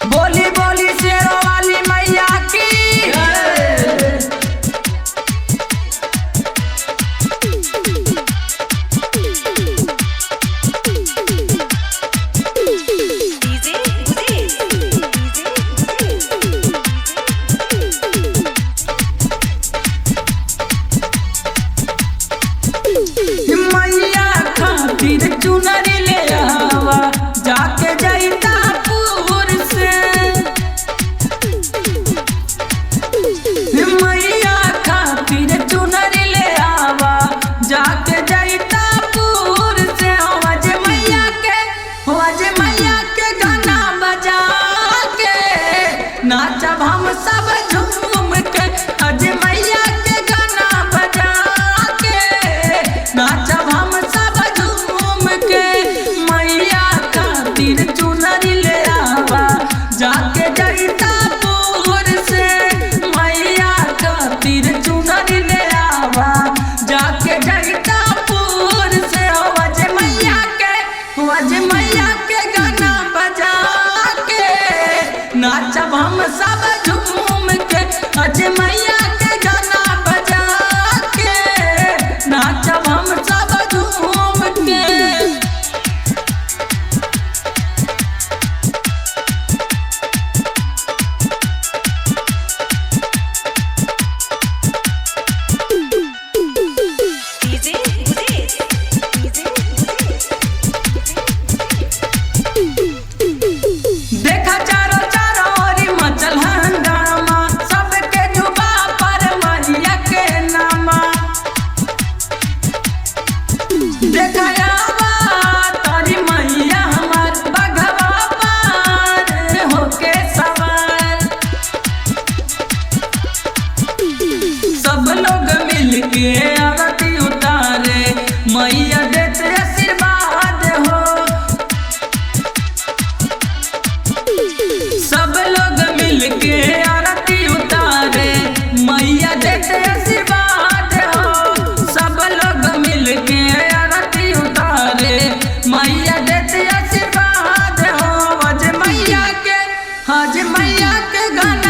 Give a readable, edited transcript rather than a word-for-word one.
बोली बोली शेरों वाली मैया की मैया खातिर चुनरी ले आवा जाके जैता पूर से। मैया खातिर चुनरी ले आवा जाके जैता पूर से। आवाज मैया के गाना बजा के नाचब हम सब झूम के। आज मैया के गाना बजा के नाचब हम सब झूम के। मैया खातिर चुनरी ले आवा जाके जैता पूर से। मैया खातिर चुनरी ले आवा जाके जैता पूर से। आवाज मैया के गाना बजा के नाचब हम सब झूम के। आज मैया के गाना बजा के नाचब हम सब झूम के। देखा चारों ओरी मचल हंगामा सबके जुबा पर मैया के नामा। देखा तारी मैया हमार बघवा पार होके सवार। सब लोग मिलके आरती उतारे मैया देते आशीर्वाद हो। सब लोग मिलके आरती उतारे मैया देते आशीर्वाद हो। सब लोग मिलके आरती उतारे मैया देते आशीर्वाद हो। आज मैया के गाना